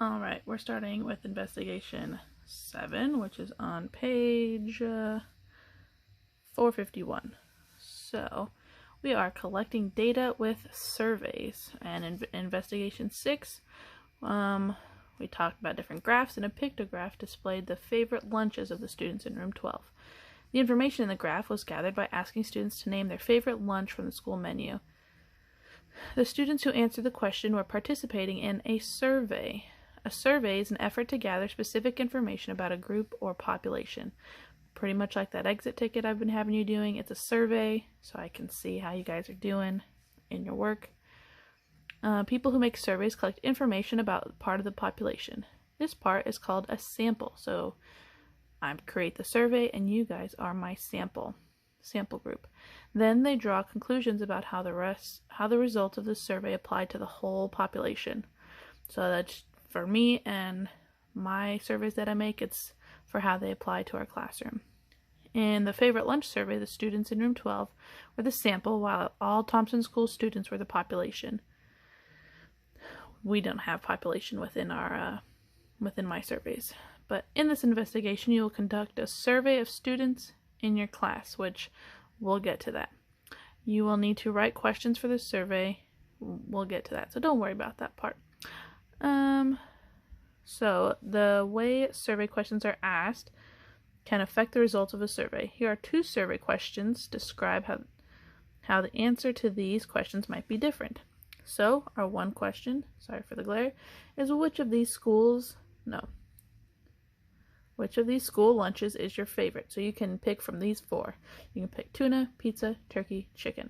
All right, we're starting with investigation 7, which is on page 451. So we are collecting data with surveys, and in investigation 6, we talked about different graphs, and a pictograph displayed the favorite lunches of the students in room 12. The information in the graph was gathered by asking students to name their favorite lunch from the school menu. The students who answered the question were participating in a survey. A survey is an effort to gather specific information about a group or population. Pretty much like that exit ticket I've been having you doing. It's a survey, so I can see how you guys are doing in your work. People who make surveys collect information about part of the population. This part is called a sample. So I create the survey, and you guys are my sample group. Then they draw conclusions about how the results of the survey apply to the whole population. So that's for me and my surveys that I make, it's for how they apply to our classroom. In the favorite lunch survey, the students in room 12 were the sample, while all Thompson School students were the population. We don't have population within my surveys. But in this investigation, you will conduct a survey of students in your class, which we'll get to that. You will need to write questions for this survey. We'll get to that, so don't worry about that part. So the way survey questions are asked can affect the results of a survey. Here are 2 survey questions. Describe how the answer to these questions might be different. So our one question, sorry for the glare, is which of these school lunches is your favorite? So you can pick from these 4. You can pick tuna, pizza, turkey, chicken.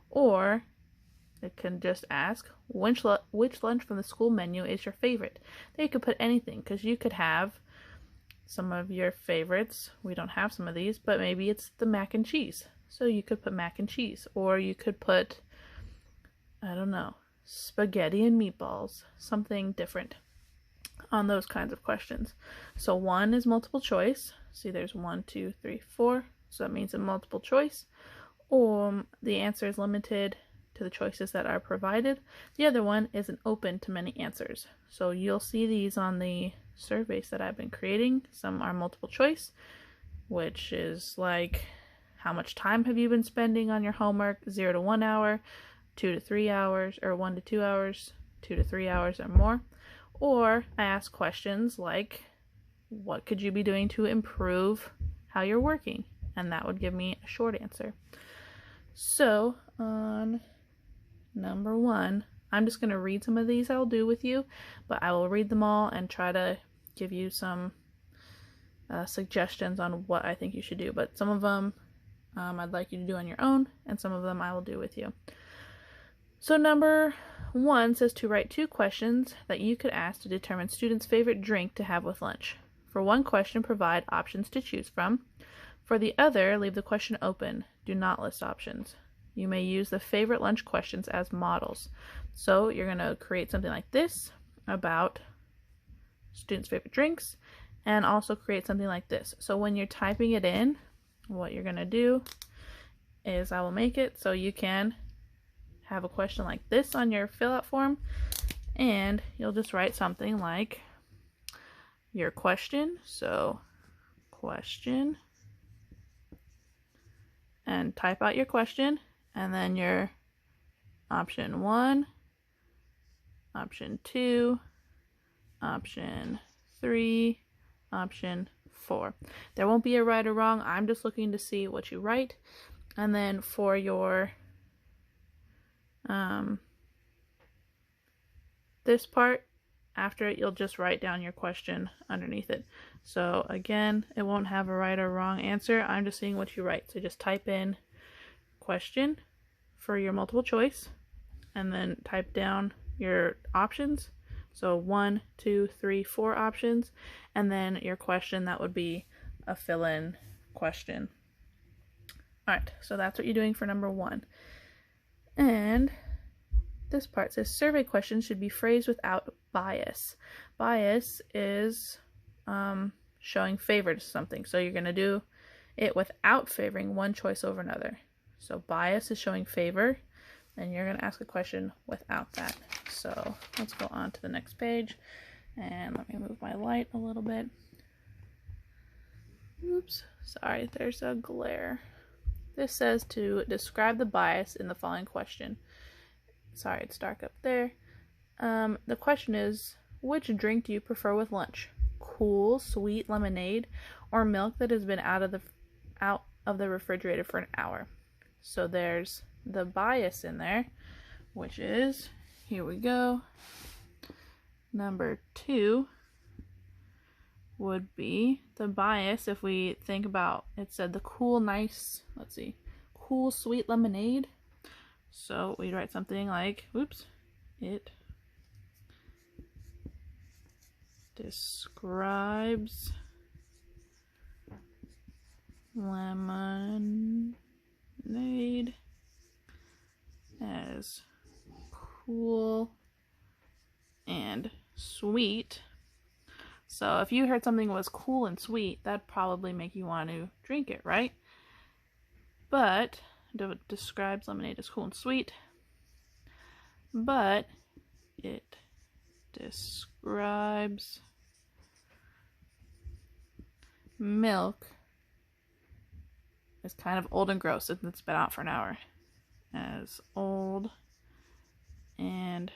Or it can just ask, which lunch from the school menu is your favorite? They could put anything, because you could have some of your favorites. We don't have some of these, but maybe it's the mac and cheese. So you could put mac and cheese. Or you could put, I don't know, spaghetti and meatballs. Something different on those kinds of questions. So 1 is multiple choice. See, there's 1, 2, 3, 4. So that means a multiple choice. Or the answer is limited to the choices that are provided. The other one is an open to many answers. So you'll see these on the surveys that I've been creating. Some are multiple choice, which is like, how much time have you been spending on your homework? 0 to 1 hour, 2 to 3 hours, or 1 to 2 hours, 2 to 3 hours or more. Or I ask questions like, what could you be doing to improve how you're working? And that would give me a short answer. So on number 1, I'm just going to read some of these I'll do with you, but I will read them all and try to give you some suggestions on what I think you should do. But some of them I'd like you to do on your own, and some of them I will do with you. So number 1 says to write 2 questions that you could ask to determine students' favorite drink to have with lunch. For one question, provide options to choose from. For the other, leave the question open. Do not list options. You may use the favorite lunch questions as models. So you're going to create something like this about students' favorite drinks, and also create something like this. So when you're typing it in, what you're going to do is I will make it so you can have a question like this on your fill out form, and you'll just write something like your question. So question, and type out your question, and then your option 1, option 2, option 3, option 4. There won't be a right or wrong. I'm just looking to see what you write. And then for your this part, after it, you'll just write down your question underneath it. So again, it won't have a right or wrong answer. I'm just seeing what you write. So just type in question for your multiple choice, and then type down your options. So 1, 2, 3, 4 options, and then your question, that would be a fill-in question. Alright, so that's what you're doing for number 1. And this part says survey questions should be phrased without bias. Bias is showing favor to something. So you're going to do it without favoring one choice over another. So bias is showing favor, and you're going to ask a question without that. So let's go on to the next page. And let me move my light a little bit. Oops, sorry, there's a glare. This says to describe the bias in the following question. Sorry, it's dark up there. The question is, which drink do you prefer with lunch? Cool, sweet lemonade, or milk that has been out of the refrigerator for an hour? So there's the bias in there, which is, here we go, number 2 would be the bias. If we think about, it said the cool, nice, let's see, cool, sweet lemonade. So we'd write something like, oops, it describes lemonade as cool and sweet. So if you heard something was cool and sweet, that'd probably make you want to drink it, right? But it describes lemonade as cool and sweet, but it describes milk as kind of old and gross since it's been out for an hour. As old and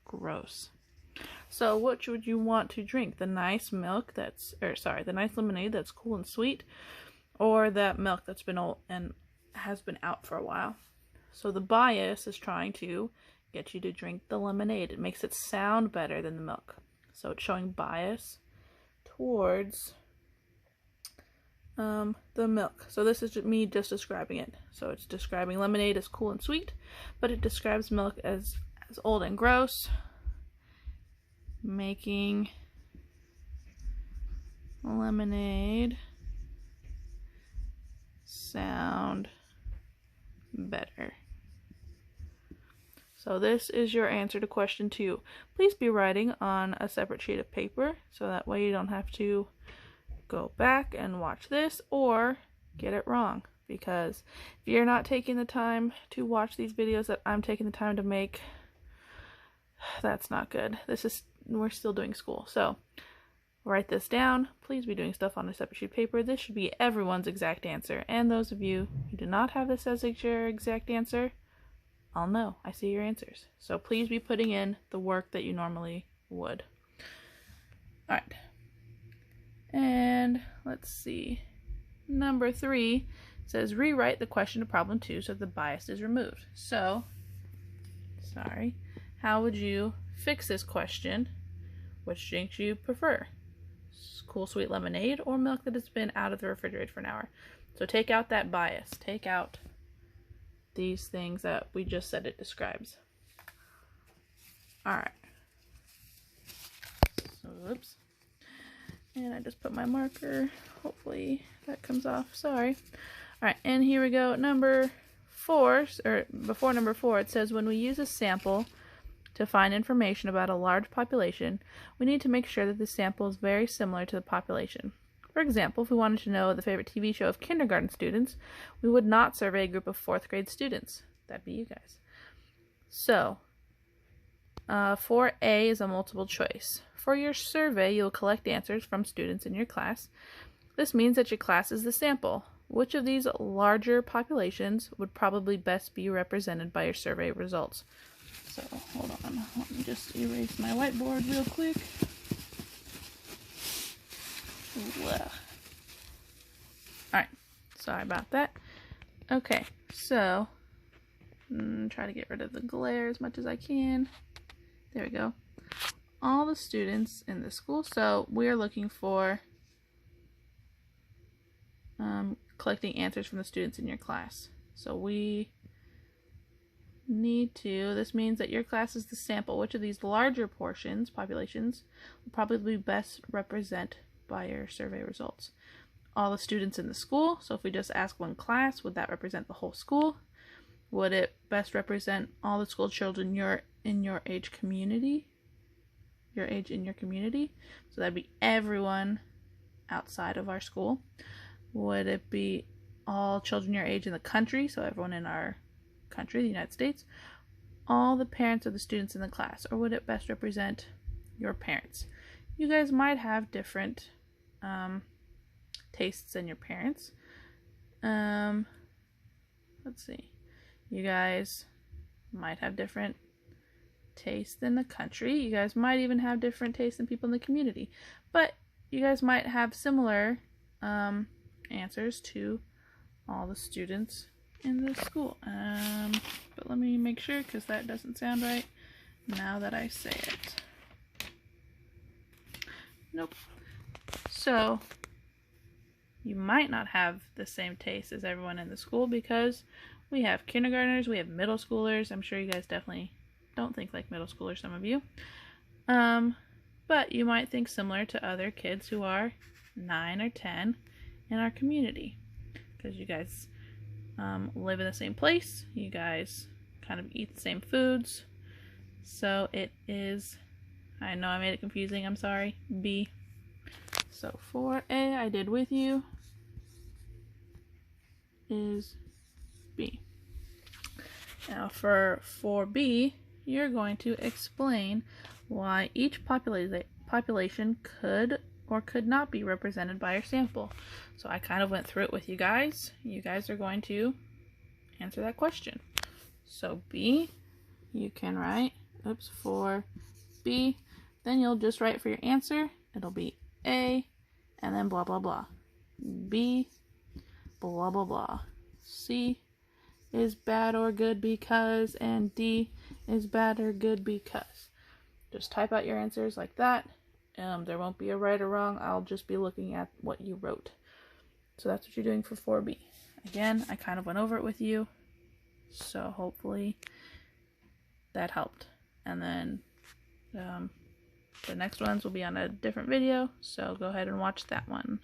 gross. So which would you want to drink? The nice milk the nice lemonade that's cool and sweet, or that milk that's been old and has been out for a while? So the bias is trying to get you to drink the lemonade. It makes it sound better than the milk. So it's showing bias towards the milk. So this is me just describing it. So it's describing lemonade as cool and sweet, but it describes milk as old and gross, making lemonade sound better. So this is your answer to question 2. Please be writing on a separate sheet of paper so that way you don't have to go back and watch this or get it wrong. Because if you're not taking the time to watch these videos that I'm taking the time to make, that's not good. We're still doing school. So write this down. Please be doing stuff on a separate sheet of paper. This should be everyone's exact answer. And those of you who do not have this as your exact answer, I'll know. I see your answers. So please be putting in the work that you normally would. Alright. And let's see. Number 3 says rewrite the question to problem 2 so the bias is removed. So, how would you fix this question? Which drinks you prefer? Cool sweet lemonade or milk that has been out of the refrigerator for an hour? So take out that bias. Take out these things that we just said it describes. Alright. So, oops. And I just put my marker. Hopefully that comes off. Sorry. Alright, and here we go. Number 4, or before number 4, it says when we use a sample to find information about a large population, we need to make sure that the sample is very similar to the population. For example, if we wanted to know the favorite TV show of kindergarten students, we would not survey a group of 4th grade students. That'd be you guys. So, 4A is a multiple choice. For your survey, you'll collect answers from students in your class. This means that your class is the sample. Which of these larger populations would probably best be represented by your survey results? So, hold on. Let me just erase my whiteboard real quick. Alright, sorry about that. Okay, so, try to get rid of the glare as much as I can. There we go. All the students in the school. So we're looking for collecting answers from the students in your class. So we need to, this means that your class is the sample. Which of these larger populations, will probably best represent by your survey results? All the students in the school. So if we just ask one class, would that represent the whole school? Would it best represent all the school children in your age community? Your age in your community? So that'd be everyone outside of our school. Would it be all children your age in the country? So everyone in our country, the United States. All the parents of the students in the class. Or would it best represent your parents. You guys might have different tastes than your parents. Let's see. You guys might have different tastes than the country. You guys might even have different tastes than people in the community. But you guys might have similar answers to all the students in the school. But let me make sure, because that doesn't sound right now that I say it. Nope. So you might not have the same taste as everyone in the school, because we have kindergartners, we have middle schoolers. I'm sure you guys definitely don't think like middle schoolers, some of you. But you might think similar to other kids who are 9 or 10 in our community, because you guys live in the same place. You guys kind of eat the same foods. So it is, I know I made it confusing, I'm sorry, B. So 4A I did with you is B. Now for 4B, you're going to explain why each population could or could not be represented by your sample. So I kind of went through it with you guys. You guys are going to answer that question. So B, you can write, for B, then you'll just write for your answer. It'll be A, and then blah, blah, blah. B, blah, blah, blah. C is bad or good because, and D is bad or good because. Just type out your answers like that. There won't be a right or wrong. I'll just be looking at what you wrote. So that's what you're doing for 4B. Again, I kind of went over it with you, so hopefully that helped. And then the next ones will be on a different video, so go ahead and watch that one.